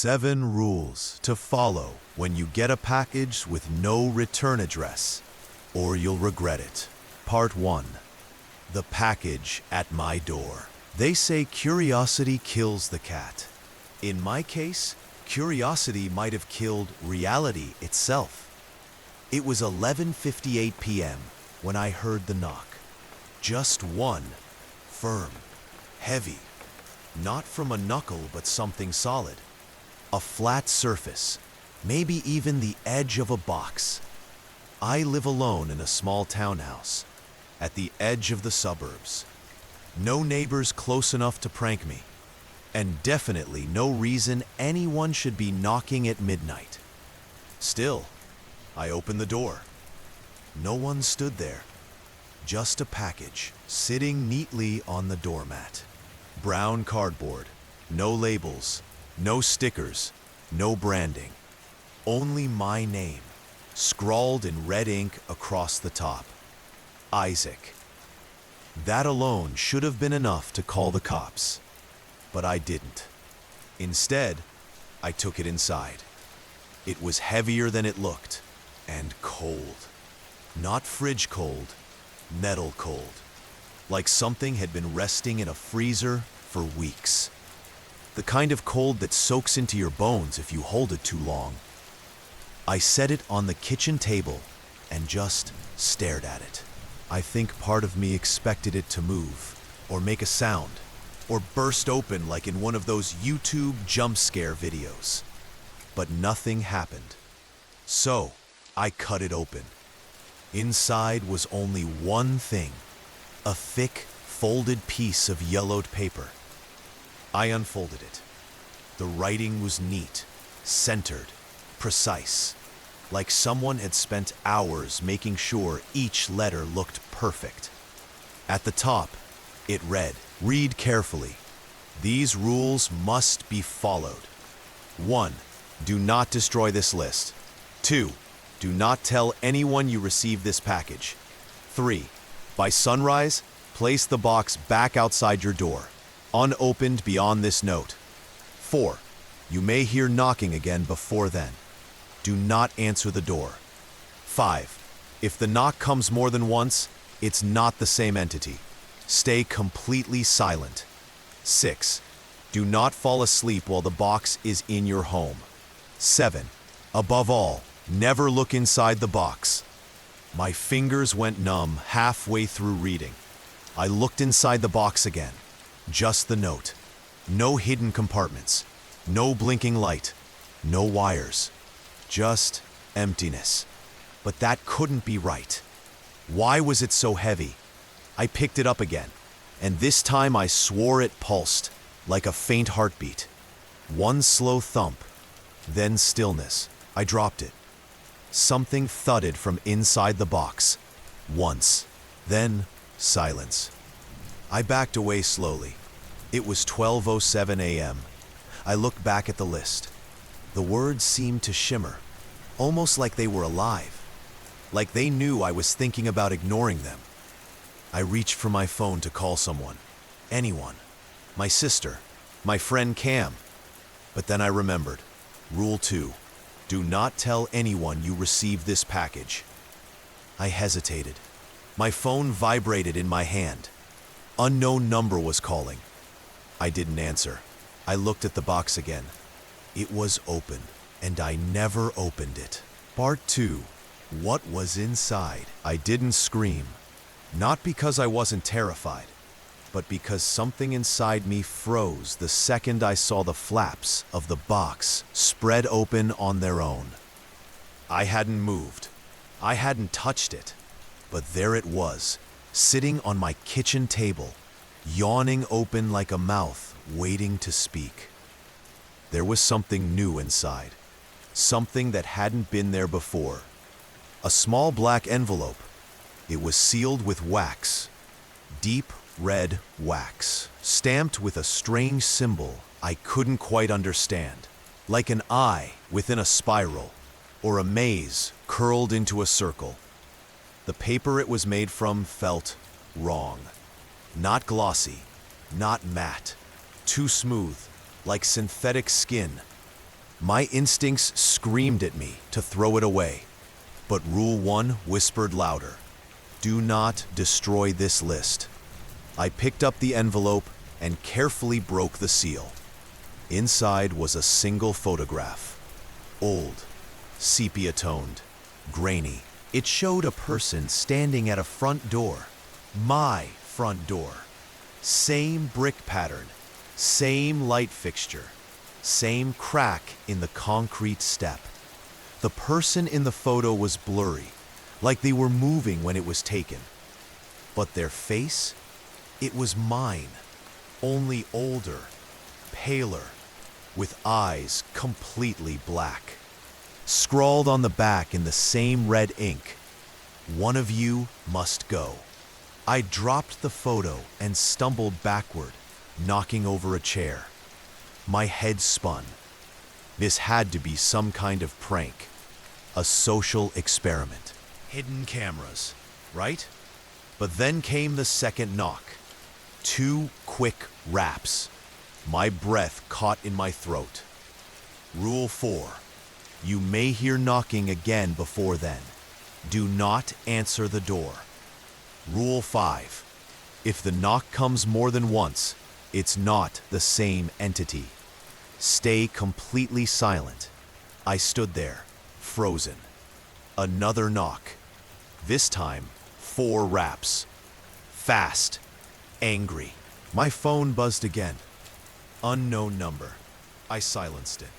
7 rules to follow when you get a package with no return address, or you'll regret it. Part 1. The package at my door. They say curiosity kills the cat. In my case, curiosity might have killed reality itself. It was 11:58 p.m. when I heard the knock. Just one, firm, heavy, not from a knuckle but something solid. A flat surface, maybe even the edge of a box. I live alone in a small townhouse, at the edge of the suburbs. No neighbors close enough to prank me, and definitely no reason anyone should be knocking at midnight. Still, I opened the door. No one stood there. Just a package, sitting neatly on the doormat. Brown cardboard, no labels, no stickers, no branding. Only my name, scrawled in red ink across the top. Isaac. That alone should have been enough to call the cops. But I didn't. Instead, I took it inside. It was heavier than it looked, and cold. Not fridge cold, metal cold. Like something had been resting in a freezer for weeks. The kind of cold that soaks into your bones if you hold it too long. I set it on the kitchen table and just stared at it. I think part of me expected it to move, or make a sound, or burst open like in one of those YouTube jump scare videos. But nothing happened. So, I cut it open. Inside was only one thing, a thick, folded piece of yellowed paper. I unfolded it. The writing was neat, centered, precise, like someone had spent hours making sure each letter looked perfect. At the top, it read, "Read carefully. These rules must be followed. 1. Do not destroy this list. 2. Do not tell anyone you received this package. 3. By sunrise, place the box back outside your door, unopened beyond this note. 4. You may hear knocking again before then. Do not answer the door. 5. If the knock comes more than once, it's not the same entity. Stay completely silent. 6. Do not fall asleep while the box is in your home. 7. Above all, never look inside the box." My fingers went numb halfway through reading. I looked inside the box again. Just the note. No hidden compartments. No blinking light. No wires. Just emptiness. But that couldn't be right. Why was it so heavy? I picked it up again, and this time I swore it pulsed, like a faint heartbeat. One slow thump, then stillness. I dropped it. Something thudded from inside the box. Once. Then silence. I backed away slowly. It was 12:07 a.m. I looked back at the list. The words seemed to shimmer, almost like they were alive, like they knew I was thinking about ignoring them. I reached for my phone to call someone, anyone, my sister, my friend Cam. But then I remembered. Rule 2. Do not tell anyone you received this package. I hesitated. My phone vibrated in my hand. Unknown number was calling. I didn't answer. I looked at the box again. It was open, and I never opened it. Part 2. What was inside? I didn't scream. Not because I wasn't terrified, but because something inside me froze the second I saw the flaps of the box spread open on their own. I hadn't moved. I hadn't touched it. But there it was, sitting on my kitchen table, yawning open like a mouth waiting to speak. There was something new inside, something that hadn't been there before. A small black envelope. It was sealed with wax, deep red wax, stamped with a strange symbol I couldn't quite understand, like an eye within a spiral, or a maze curled into a circle. The paper it was made from felt wrong. Not glossy, not matte, too smooth, like synthetic skin. My instincts screamed at me to throw it away, but Rule 1 whispered louder. Do not destroy this list. I picked up the envelope and carefully broke the seal. Inside was a single photograph. Old, sepia-toned, grainy. It showed a person standing at a front door. My front door. Same brick pattern, same light fixture, same crack in the concrete step. The person in the photo was blurry, like they were moving when it was taken. But their face? It was mine, only older, paler, with eyes completely black. Scrawled on the back in the same red ink, "One of you must go." I dropped the photo and stumbled backward, knocking over a chair. My head spun. This had to be some kind of prank, a social experiment. Hidden cameras, right? But then came the second knock. 2 quick raps. My breath caught in my throat. Rule 4. You may hear knocking again before then. Do not answer the door. Rule 5. If the knock comes more than once, it's not the same entity. Stay completely silent. I stood there, frozen. Another knock. This time, 4 raps. Fast. Angry. My phone buzzed again. Unknown number. I silenced it.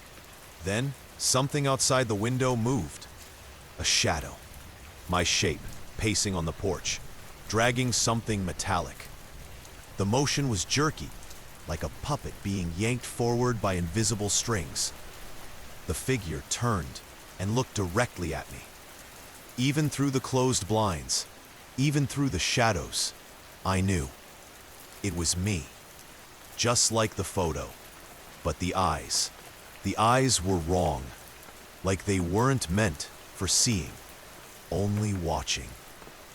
Then, something outside the window moved. A shadow. My shape, pacing on the porch, dragging something metallic. The motion was jerky, like a puppet being yanked forward by invisible strings. The figure turned and looked directly at me. Even through the closed blinds, even through the shadows, I knew. It was me. Just like the photo. But the eyes were wrong. Like they weren't meant for seeing, only watching.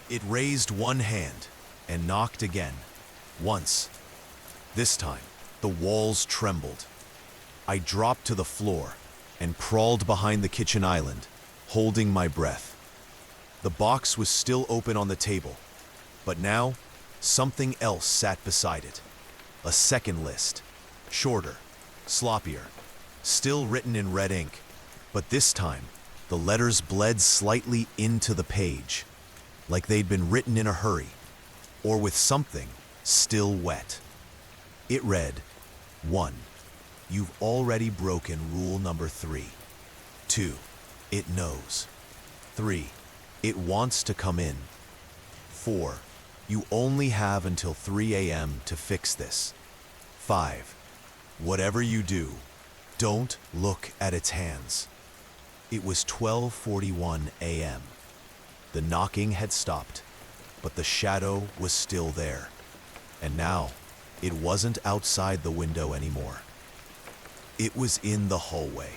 It raised one hand and knocked again. Once. This time, the walls trembled. I dropped to the floor and crawled behind the kitchen island, holding my breath. The box was still open on the table, but now something else sat beside it. A second list, shorter, sloppier, still written in red ink, but this time the letters bled slightly into the page, like they'd been written in a hurry, or with something still wet. It read, 1. You've already broken rule number 3. 2. It knows. 3. It wants to come in. 4. You only have until 3 a.m. to fix this. 5. Whatever you do, don't look at its hands. It was 12:41 a.m. The knocking had stopped, but the shadow was still there. And now, it wasn't outside the window anymore. It was in the hallway.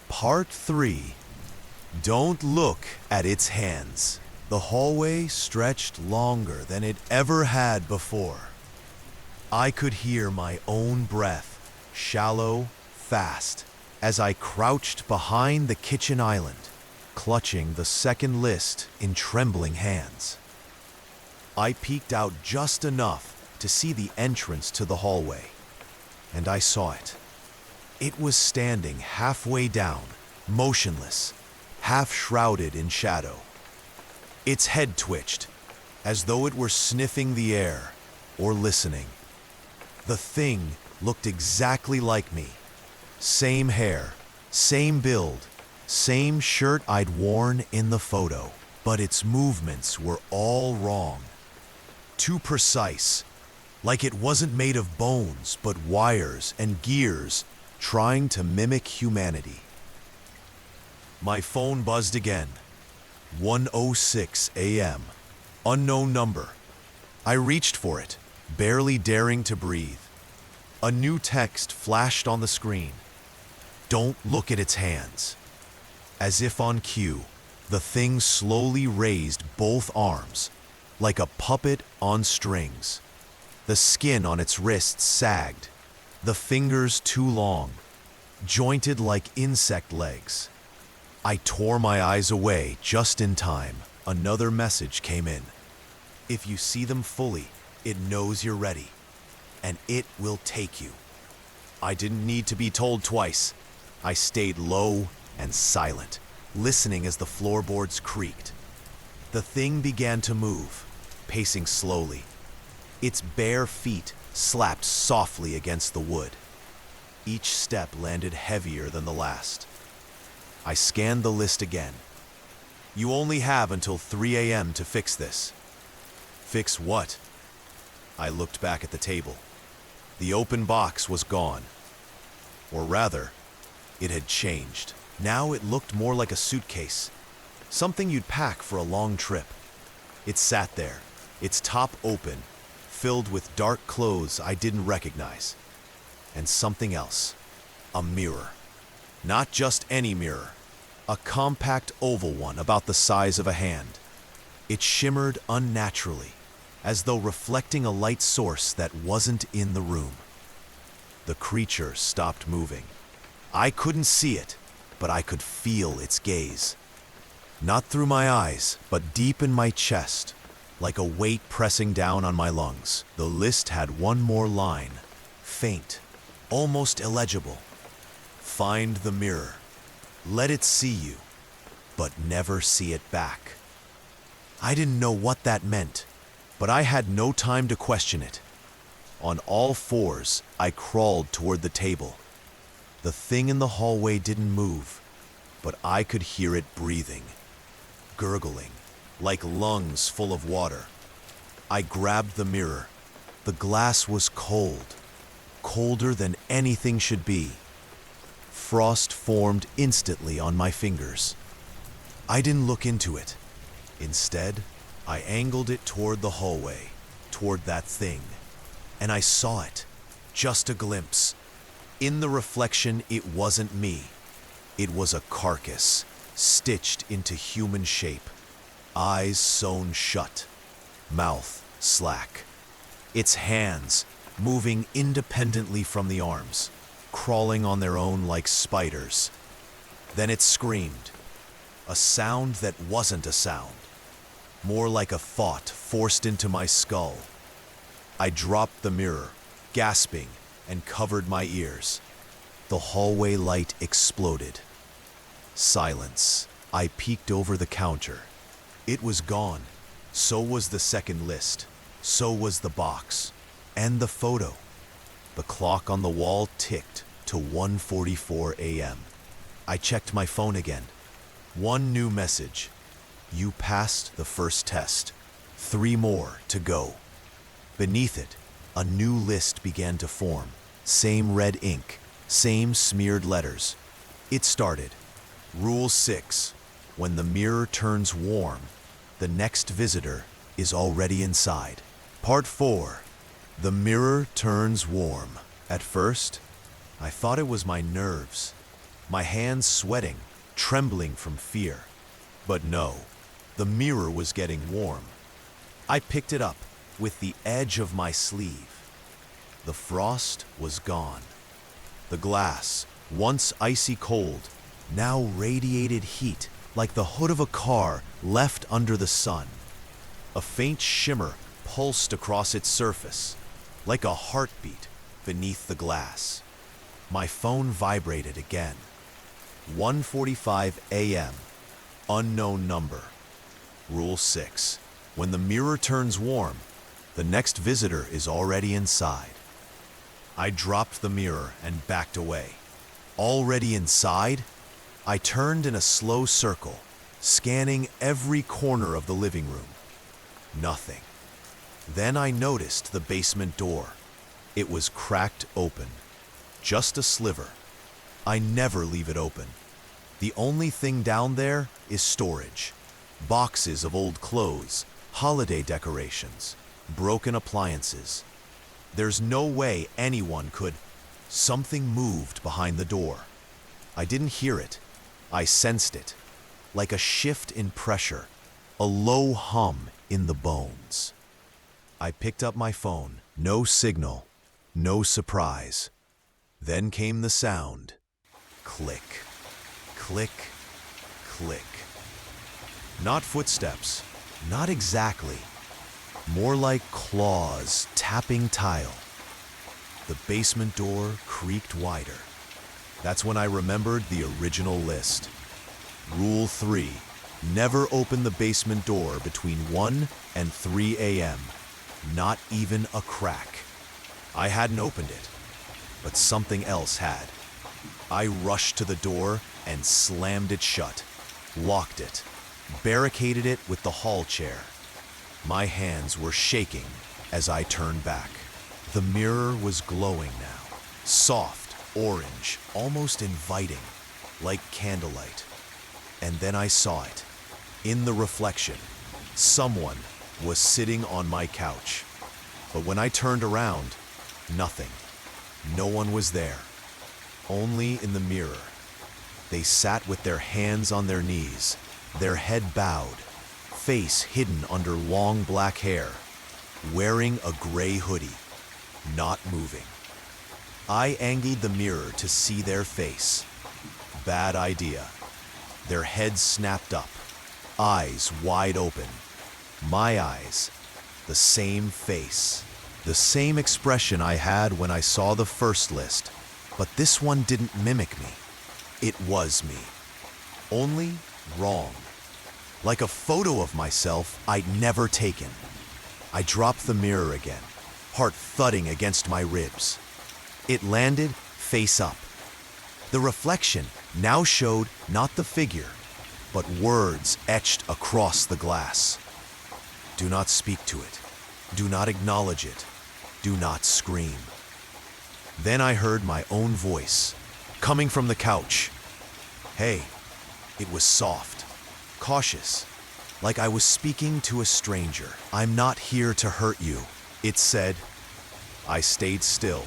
Part 3. Don't look at its hands. The hallway stretched longer than it ever had before. I could hear my own breath, shallow, fast, as I crouched behind the kitchen island, clutching the second list in trembling hands. I peeked out just enough to see the entrance to the hallway, and I saw it. It was standing halfway down, motionless, half shrouded in shadow. Its head twitched, as though it were sniffing the air or listening. The thing looked exactly like me. Same hair, same build, same shirt I'd worn in the photo, but its movements were all wrong. Too precise, like it wasn't made of bones but wires and gears trying to mimic humanity. My phone buzzed again. 1:06 a.m. Unknown number. I reached for it, barely daring to breathe. A new text flashed on the screen. Don't look at its hands. As if on cue, the thing slowly raised both arms, like a puppet on strings. The skin on its wrists sagged, the fingers too long. jointed like insect legs. I tore my eyes away just in time. Another message came in. If you see them fully, it knows you're ready, and it will take you. I didn't need to be told twice. I stayed low and silent, listening as the floorboards creaked. The thing began to move, pacing slowly. Its bare feet slapped softly against the wood. Each step landed heavier than the last. I scanned the list again. You only have until 3 a.m. to fix this. Fix what? I looked back at the table. The open box was gone. Or rather, it had changed. Now it looked more like a suitcase, something you'd pack for a long trip. It sat there, its top open, filled with dark clothes I didn't recognize. And something else, a mirror. Not just any mirror, a compact oval one about the size of a hand. It shimmered unnaturally, as though reflecting a light source that wasn't in the room. The creature stopped moving. I couldn't see it, but I could feel its gaze. Not through my eyes, but deep in my chest, like a weight pressing down on my lungs. The list had one more line, faint, almost illegible. Find the mirror. Let it see you, but never see it back. I didn't know what that meant, but I had no time to question it. On all fours, I crawled toward the table. The thing in the hallway didn't move, but I could hear it breathing, gurgling, like lungs full of water. I grabbed the mirror. The glass was cold, colder than anything should be. Frost formed instantly on my fingers. I didn't look into it. Instead, I angled it toward the hallway, toward that thing, and I saw it, just a glimpse. In the reflection, it wasn't me. It was a carcass, stitched into human shape, eyes sewn shut, mouth slack. Its hands moving independently from the arms, crawling on their own like spiders. Then it screamed, a sound that wasn't a sound, more like a thought forced into my skull. I dropped the mirror, gasping, and covered my ears. The hallway light exploded. Silence. I peeked over the counter. It was gone. So was the second list. So was the box. And the photo. The clock on the wall ticked to 1:44 a.m. I checked my phone again. One new message. You passed the first test. 3 more to go. Beneath it, a new list began to form. Same red ink, same smeared letters. It started. Rule 6. When the mirror turns warm, the next visitor is already inside. Part 4. The mirror turns warm. At first, I thought it was my nerves, my hands sweating, trembling from fear. But no, the mirror was getting warm. I picked it up with the edge of my sleeve. The frost was gone. The glass, once icy cold, now radiated heat like the hood of a car left under the sun. A faint shimmer pulsed across its surface, like a heartbeat beneath the glass. My phone vibrated again. 1:45 a.m. Unknown number. Rule 6. When the mirror turns warm, the next visitor is already inside. I dropped the mirror and backed away. Already inside, I turned in a slow circle, scanning every corner of the living room. Nothing. Then I noticed the basement door. It was cracked open. Just a sliver. I never leave it open. The only thing down there is storage. Boxes of old clothes, holiday decorations, broken appliances. There's no way anyone could. Something moved behind the door. I didn't hear it. I sensed it. Like a shift in pressure, a low hum in the bones. I picked up my phone. No signal, no surprise. Then came the sound. click, click, click. Not footsteps, not exactly. More like claws tapping tile. The basement door creaked wider. That's when I remembered the original list. Rule 3, never open the basement door between 1 and 3 a.m. Not even a crack. I hadn't opened it, but something else had. I rushed to the door and slammed it shut, locked it, barricaded it with the hall chair. My hands were shaking as I turned back. The mirror was glowing now, soft, orange, almost inviting, like candlelight. And then I saw it. In the reflection, someone was sitting on my couch. But when I turned around, nothing. No one was there. Only in the mirror. They sat with their hands on their knees, their head bowed, face hidden under long black hair, wearing a gray hoodie, not moving. I angled the mirror to see their face. Bad idea. Their heads snapped up, eyes wide open. My eyes, the same face, the same expression I had when I saw the first list, but this one didn't mimic me. It was me. Only wrong. Like a photo of myself I'd never taken. I dropped the mirror again, heart thudding against my ribs. It landed face up. The reflection now showed not the figure, but words etched across the glass. Do not speak to it. Do not acknowledge it. Do not scream. Then I heard my own voice, coming from the couch. Hey, it was soft, cautious, like I was speaking to a stranger. I'm not here to hurt you, it said. I stayed still,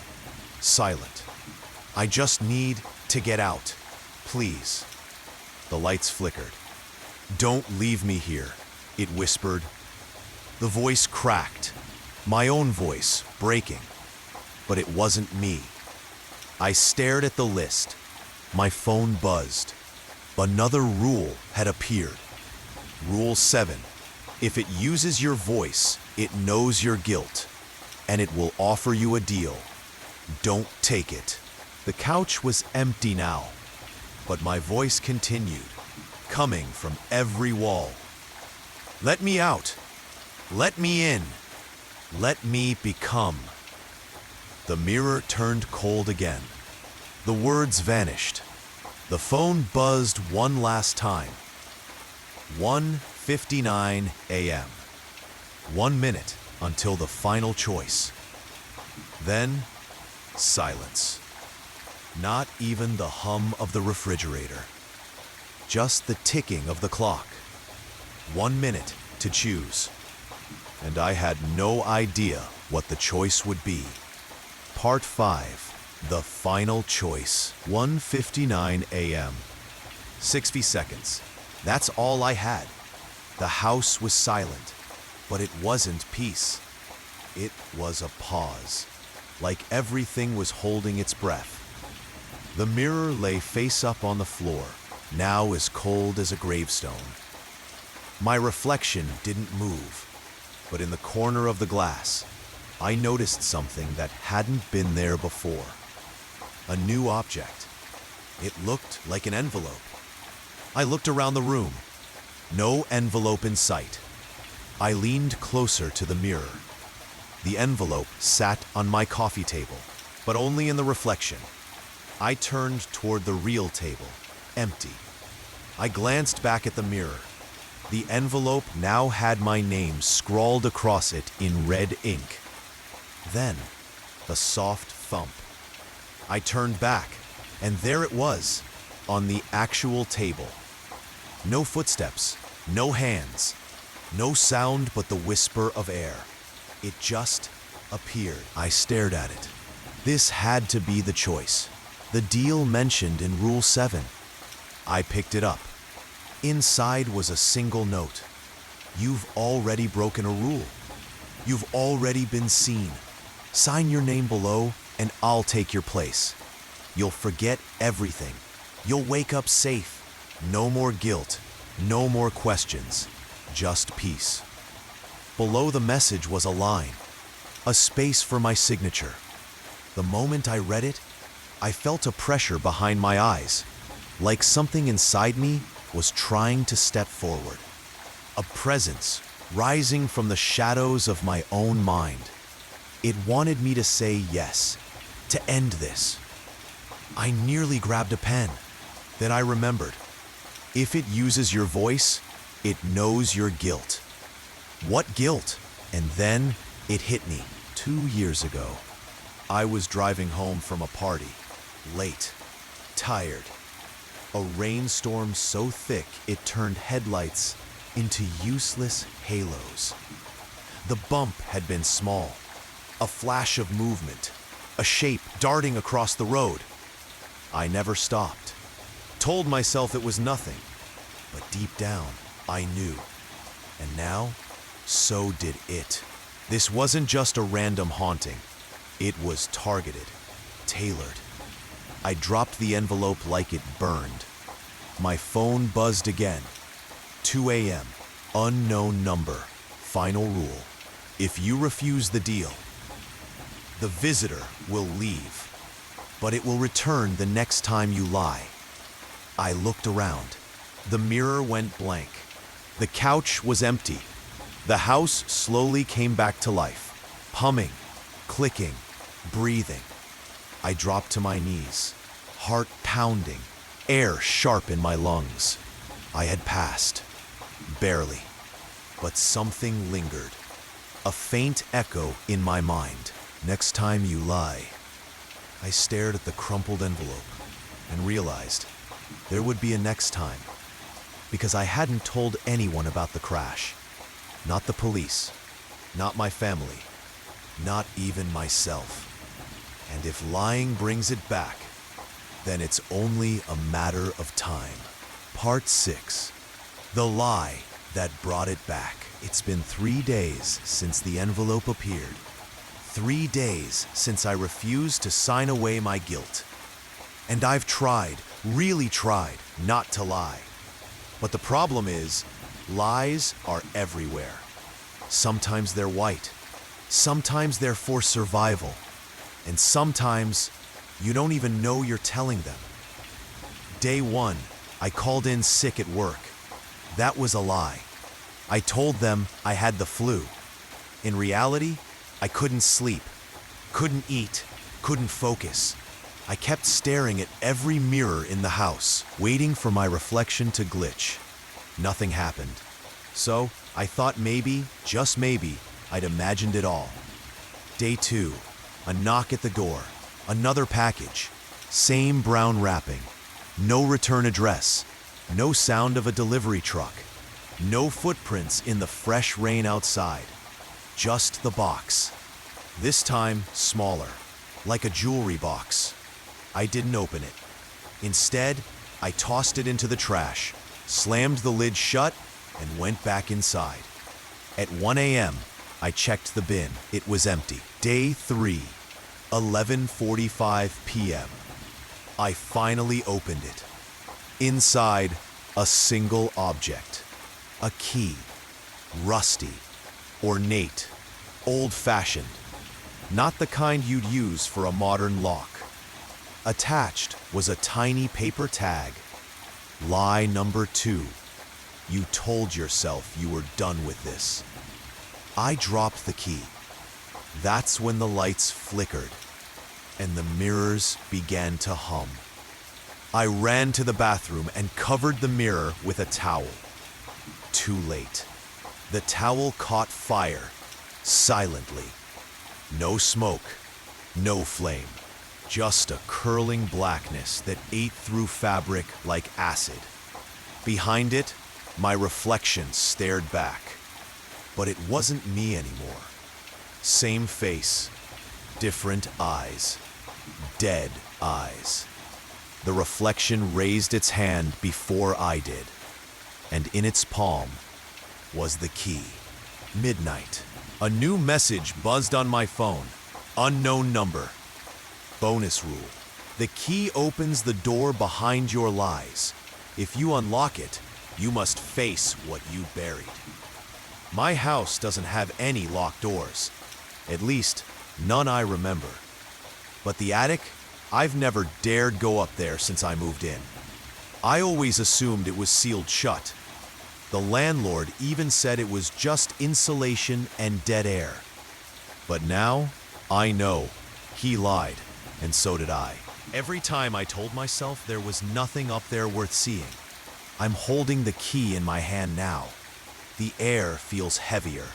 silent. I just need to get out, please. The lights flickered. Don't leave me here, it whispered. The voice cracked, my own voice breaking, but it wasn't me. I stared at the list. My phone buzzed. Another rule had appeared. Rule 7. If it uses your voice, it knows your guilt, and it will offer you a deal. Don't take it. The couch was empty now, but my voice continued, coming from every wall. Let me out. Let me in. Let me become. The mirror turned cold again. The words vanished. The phone buzzed one last time. 1:59 a.m. 1 minute until the final choice. Then, silence. Not even the hum of the refrigerator. Just the ticking of the clock. 1 minute to choose. And I had no idea what the choice would be. Part 5. The final choice. 1:59 a.m. 60 seconds. That's all I had. The house was silent, but it wasn't peace. It was a pause, like everything was holding its breath. The mirror lay face up on the floor, now as cold as a gravestone. My reflection didn't move, but in the corner of the glass, I noticed something that hadn't been there before. A new object. It looked like an envelope. I looked around the room. No envelope in sight. I leaned closer to the mirror. The envelope sat on my coffee table, but only in the reflection. I turned toward the real table, empty. I glanced back at the mirror. The envelope now had my name scrawled across it in red ink. Then, a soft thump. I turned back, and there it was, on the actual table. No footsteps, no hands, no sound but the whisper of air. It just appeared. I stared at it. This had to be the choice, the deal mentioned in Rule 7. I picked it up. Inside was a single note. You've already broken a rule. You've already been seen. Sign your name below, and I'll take your place. You'll forget everything, You'll wake up safe. No more guilt, no more questions, just peace. Below the message was a line, a space for my signature. The moment I read it, I felt a pressure behind my eyes, like something inside me was trying to step forward. A presence rising from the shadows of my own mind. It wanted me to say yes, to end this. I nearly grabbed a pen. Then I remembered. If it uses your voice, it knows your guilt. What guilt? And then it hit me. 2 years ago, I was driving home from a party, late, tired. A rainstorm so thick it turned headlights into useless halos. The bump had been small, a flash of movement, a shape darting across the road. I never stopped, told myself it was nothing, but deep down, I knew. And now, so did it. This wasn't just a random haunting. It was targeted, tailored. I dropped the envelope like it burned. My phone buzzed again. 2 a.m., unknown number, final rule. If you refuse the deal, the visitor will leave, but it will return the next time you lie. I looked around. The mirror went blank. The couch was empty. The house slowly came back to life, humming, clicking, breathing. I dropped to my knees, heart pounding, air sharp in my lungs. I had passed, barely, but something lingered, a faint echo in my mind. Next time you lie. I stared at the crumpled envelope and realized there would be a next time, because I hadn't told anyone about the crash. Not the police, not my family, not even myself. And if lying brings it back, then it's only a matter of time. Part 6. The lie that brought it back. It's been 3 days since the envelope appeared. 3 days since I refused to sign away my guilt. And I've tried, really tried, not to lie. But the problem is, lies are everywhere. Sometimes they're white, sometimes they're for survival, and sometimes you don't even know you're telling them. Day 1, I called in sick at work. That was a lie. I told them I had the flu. In reality, I couldn't sleep, couldn't eat, couldn't focus. I kept staring at every mirror in the house, waiting for my reflection to glitch. Nothing happened. So I thought maybe, just maybe, I'd imagined it all. Day 2, a knock at the door, another package, same brown wrapping, no return address, no sound of a delivery truck, no footprints in the fresh rain outside, just the box. This time, smaller, like a jewelry box. I didn't open it. Instead, I tossed it into the trash, slammed the lid shut, and went back inside. At 1 a.m., I checked the bin. It was empty. Day 3, 11:45 p.m. I finally opened it. Inside, a single object. A key. Rusty, ornate, old-fashioned. Not the kind you'd use for a modern lock. Attached was a tiny paper tag. Lie number 2. You told yourself you were done with this. I dropped the key. That's when the lights flickered and the mirrors began to hum. I ran to the bathroom and covered the mirror with a towel. Too late. The towel caught fire, silently. No smoke, no flame, just a curling blackness that ate through fabric like acid. Behind it, my reflection stared back. But it wasn't me anymore. Same face, different eyes, dead eyes. The reflection raised its hand before I did, and in its palm was the key. Midnight. A new message buzzed on my phone. Unknown number. Bonus rule. The key opens the door behind your lies. If you unlock it, you must face what you buried. My house doesn't have any locked doors. At least, none I remember. But the attic, I've never dared go up there since I moved in. I always assumed it was sealed shut. The landlord even said it was just insulation and dead air. But now, I know. He lied, and so did I. Every time I told myself there was nothing up there worth seeing. I'm holding the key in my hand now. The air feels heavier.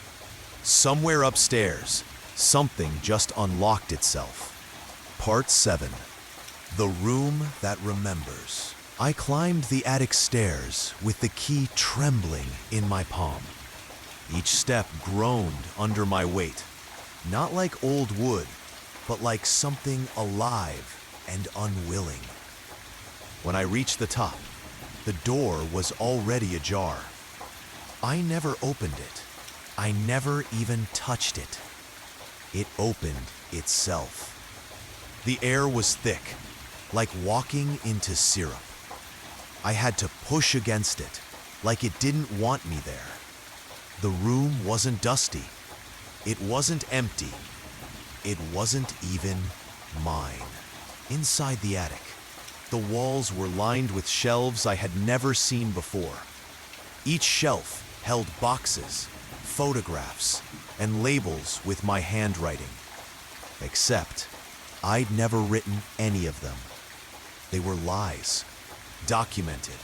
Somewhere upstairs, something just unlocked itself. Part 7. The Room That Remembers. I climbed the attic stairs with the key trembling in my palm. Each step groaned under my weight, not like old wood, but like something alive and unwilling. When I reached the top, the door was already ajar. I never opened it. I never even touched it. It opened itself. The air was thick, like walking into syrup. I had to push against it, like it didn't want me there. The room wasn't dusty. It wasn't empty. It wasn't even mine. Inside the attic, the walls were lined with shelves I had never seen before. Each shelf held boxes, photographs, and labels with my handwriting. Except, I'd never written any of them. They were lies, documented,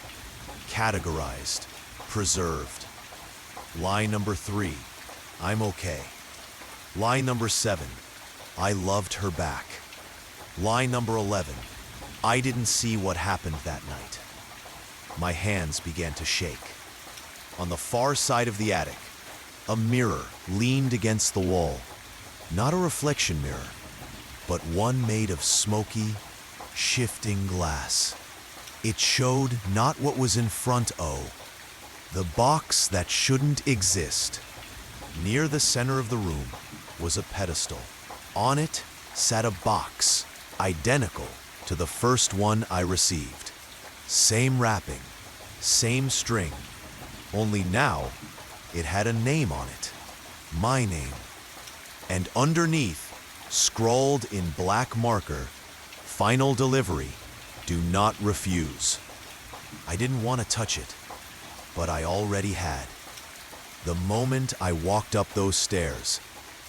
categorized, preserved. Lie number 3, I'm okay. Lie number 7, I loved her back. Lie number 11, I didn't see what happened that night. My hands began to shake. On the far side of the attic, a mirror leaned against the wall. Not a reflection mirror, but one made of smoky, shifting glass. It showed not what was in front of, the box that shouldn't exist. Near the center of the room was a pedestal. On it sat a box, identical to the first one I received. Same wrapping, same string, only now it had a name on it. My name. And underneath, scrawled in black marker, "Final delivery, do not refuse." I didn't want to touch it, but I already had. The moment I walked up those stairs,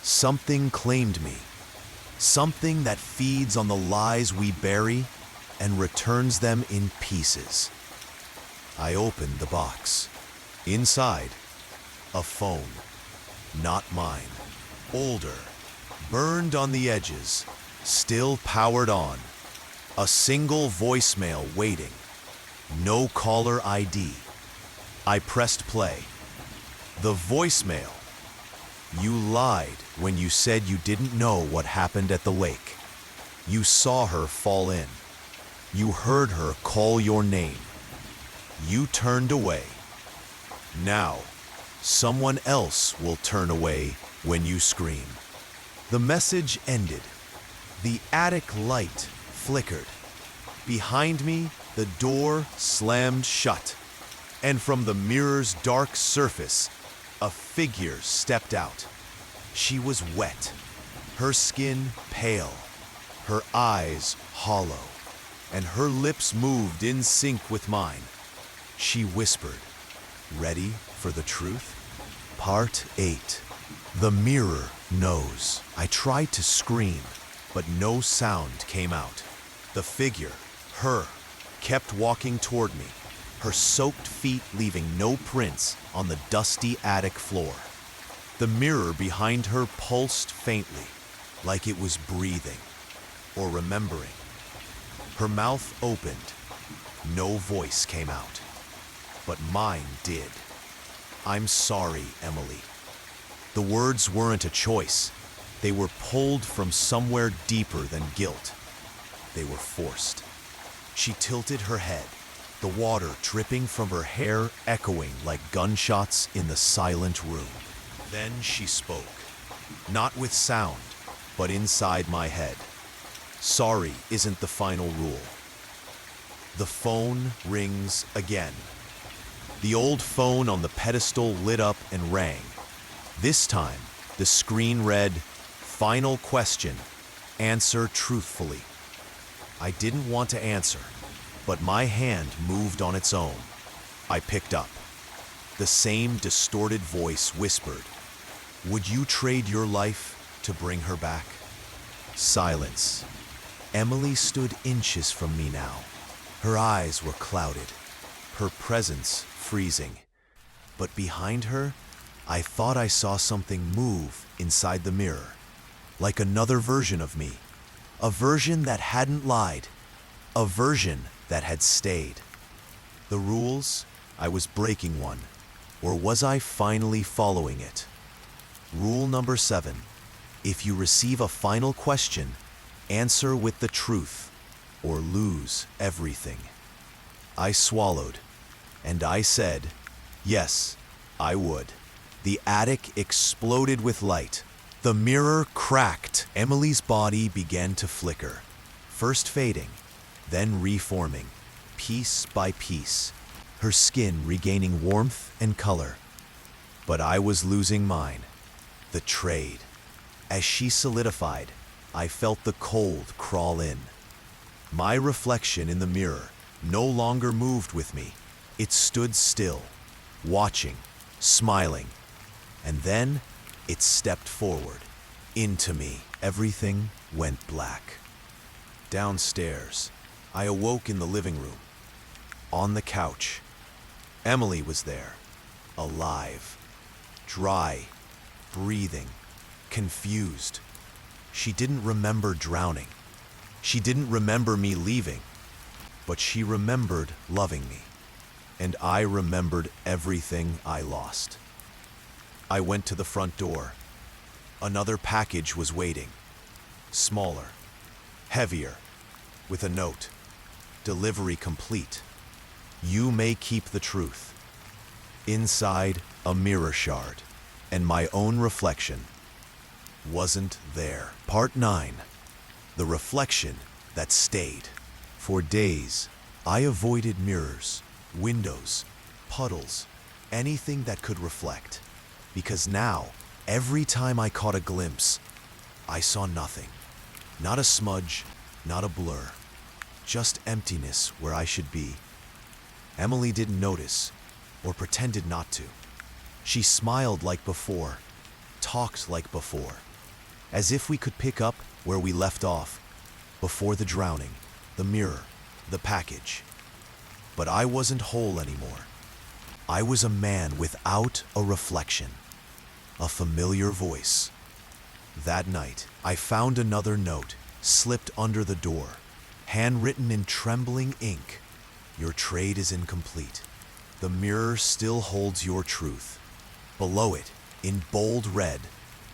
something claimed me. Something that feeds on the lies we bury and returns them in pieces. I opened the box. Inside, a phone. Not mine. Older, burned on the edges, still powered on. A single voicemail waiting. No caller ID. I pressed play. The voicemail. "You lied when you said you didn't know what happened at the lake. You saw her fall in. You heard her call your name. You turned away. Now, someone else will turn away when you scream." The message ended. The attic light flickered. Behind me, the door slammed shut. And from the mirror's dark surface, a figure stepped out. She was wet, her skin pale, her eyes hollow, and her lips moved in sync with mine. She whispered, "Ready for the truth?" Part 8. The mirror knows. I tried to scream, but no sound came out. The figure, her, kept walking toward me, her soaked feet leaving no prints on the dusty attic floor. The mirror behind her pulsed faintly, like it was breathing or remembering. Her mouth opened. No voice came out, but mine did. "I'm sorry, Emily." The words weren't a choice. They were pulled from somewhere deeper than guilt. They were forced. She tilted her head, the water dripping from her hair echoing like gunshots in the silent room. Then she spoke, not with sound, but inside my head. Sorry isn't the final rule. The phone rings again. The old phone on the pedestal lit up and rang. This time, the screen read, "Final question. Answer truthfully." I didn't want to answer, but my hand moved on its own. I picked up. The same distorted voice whispered, "Would you trade your life to bring her back?" Silence. Emily stood inches from me now. Her eyes were clouded, her presence freezing. But behind her, I thought I saw something move inside the mirror, like another version of me. A version that hadn't lied. A version that had stayed. The rules? I was breaking one. Or was I finally following it? Rule number 7. If you receive a final question, answer with the truth, or lose everything. I swallowed, and I said, yes, I would. The attic exploded with light. The mirror cracked. Emily's body began to flicker, first fading, then reforming, piece by piece, her skin regaining warmth and color. But I was losing mine, the trade. As she solidified, I felt the cold crawl in. My reflection in the mirror no longer moved with me. It stood still, watching, smiling, and then it stepped forward, into me. Everything went black. Downstairs, I awoke in the living room. On the couch, Emily was there, alive, dry, breathing, confused. She didn't remember drowning. She didn't remember me leaving, but she remembered loving me, and I remembered everything I lost. I went to the front door. Another package was waiting, smaller, heavier, with a note. Delivery complete. You may keep the truth. Inside, a mirror shard, and my own reflection wasn't there. Part 9. The reflection that stayed. For days, I avoided mirrors, windows, puddles, anything that could reflect. Because now, every time I caught a glimpse, I saw nothing. Not a smudge, not a blur. Just emptiness where I should be. Emily didn't notice, or pretended not to. She smiled like before, talked like before, as if we could pick up where we left off, before the drowning, the mirror, the package. But I wasn't whole anymore. I was a man without a reflection, a familiar voice. That night, I found another note slipped under the door, handwritten in trembling ink. Your trade is incomplete. The mirror still holds your truth. Below it, in bold red,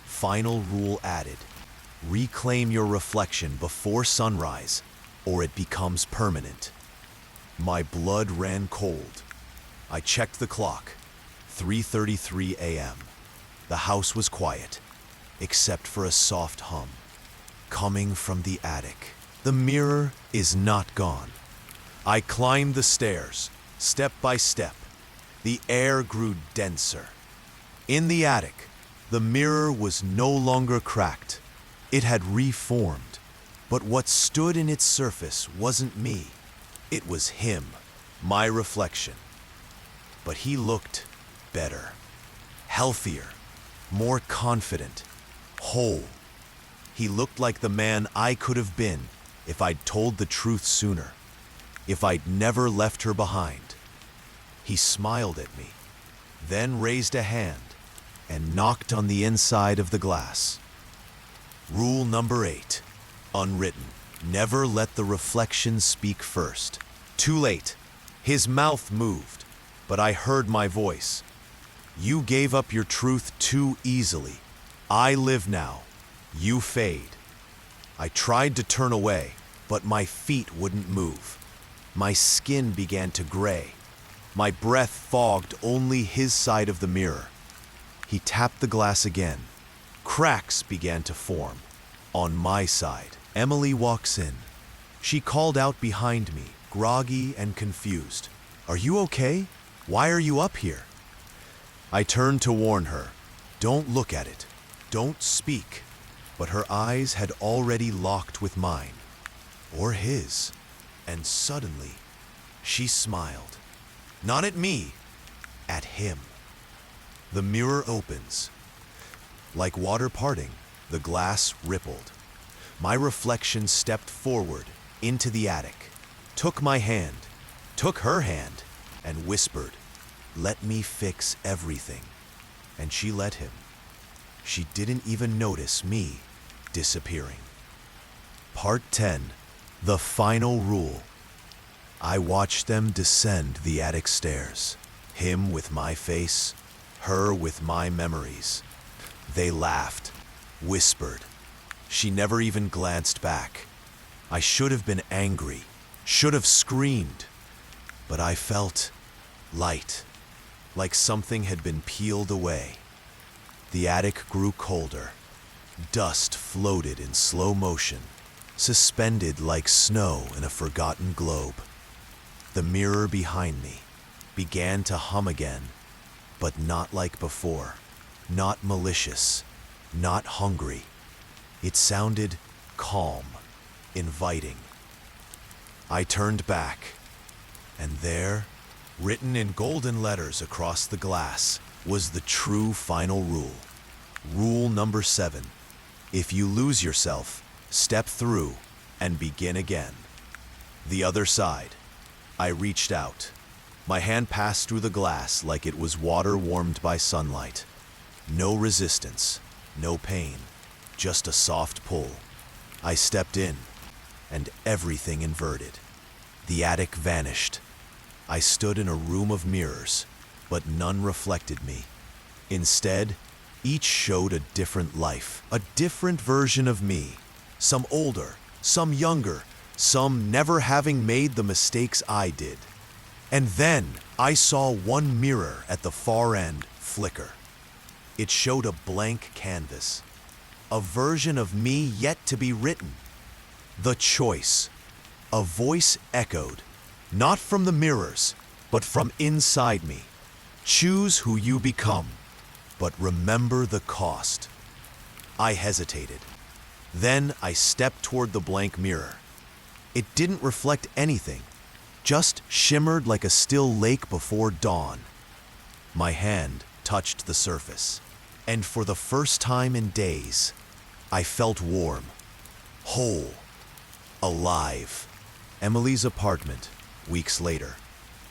final rule added. Reclaim your reflection before sunrise, or it becomes permanent. My blood ran cold. I checked the clock. 3:33 a.m. The house was quiet, except for a soft hum, coming from the attic. The mirror is not gone. I climbed the stairs, step by step. The air grew denser. In the attic, the mirror was no longer cracked. It had reformed. But what stood in its surface wasn't me. It was him, my reflection. But he looked better, healthier, more confident, whole. He looked like the man I could have been if I'd told the truth sooner, if I'd never left her behind. He smiled at me, then raised a hand and knocked on the inside of the glass. Rule number 8, unwritten. Never let the reflection speak first. Too late. His mouth moved, but I heard my voice. You gave up your truth too easily. I live now. You fade. I tried to turn away, but my feet wouldn't move. My skin began to gray. My breath fogged only his side of the mirror. He tapped the glass again. Cracks began to form on my side. Emily walks in. She called out behind me, groggy and confused. "Are you okay? Why are you up here?" I turned to warn her. "Don't look at it. Don't speak." But her eyes had already locked with mine, or his, and suddenly she smiled. Not at me, at him. The mirror opens. Like water parting, the glass rippled. My reflection stepped forward into the attic, took my hand, took her hand, and whispered, "Let me fix everything." And she let him. She didn't even notice me disappearing. Part 10. The Final Rule. I watched them descend the attic stairs, him with my face, her with my memories. They laughed, whispered. She never even glanced back. I should have been angry, should have screamed, but I felt light, like something had been peeled away. The attic grew colder. Dust floated in slow motion, suspended like snow in a forgotten globe. The mirror behind me began to hum again, but not like before, not malicious, not hungry. It sounded calm, inviting. I turned back, and there, written in golden letters across the glass, was the true final rule. Rule number 7. If you lose yourself, step through and begin again. The other side. I reached out. My hand passed through the glass like it was water warmed by sunlight. No resistance, no pain, just a soft pull. I stepped in, and everything inverted. The attic vanished. I stood in a room of mirrors, but none reflected me. Instead, each showed a different life, a different version of me. Some older, some younger, some never having made the mistakes I did. And then I saw one mirror at the far end flicker. It showed a blank canvas, a version of me yet to be written. The choice. A voice echoed, not from the mirrors, but from inside me. Choose who you become, but remember the cost. I hesitated. Then I stepped toward the blank mirror. It didn't reflect anything, just shimmered like a still lake before dawn. My hand touched the surface, and for the first time in days, I felt warm, whole, alive. Emily's apartment, weeks later.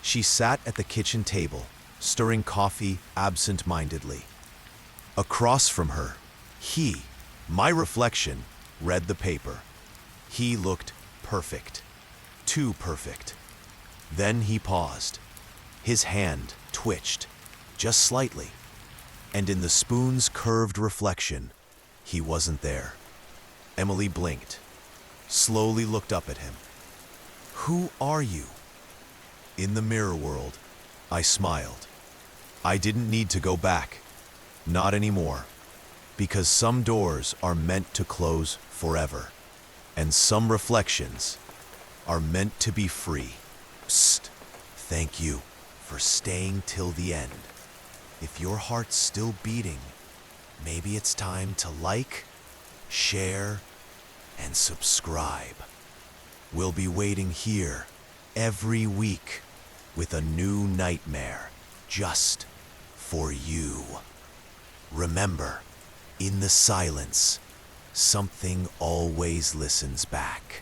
She sat at the kitchen table, stirring coffee absent-mindedly. Across from her, he, my reflection, read the paper. He looked perfect, too perfect. Then he paused. His hand twitched, just slightly, and in the spoon's curved reflection, he wasn't there. Emily blinked, slowly looked up at him. "Who are you?" In the mirror world, I smiled. I didn't need to go back. Not anymore. Because some doors are meant to close forever, and some reflections are meant to be free. Psst. Thank you for staying till the end. If your heart's still beating, maybe it's time to like, share, and subscribe. We'll be waiting here every week with a new nightmare just for you. Remember, in the silence, something always listens back.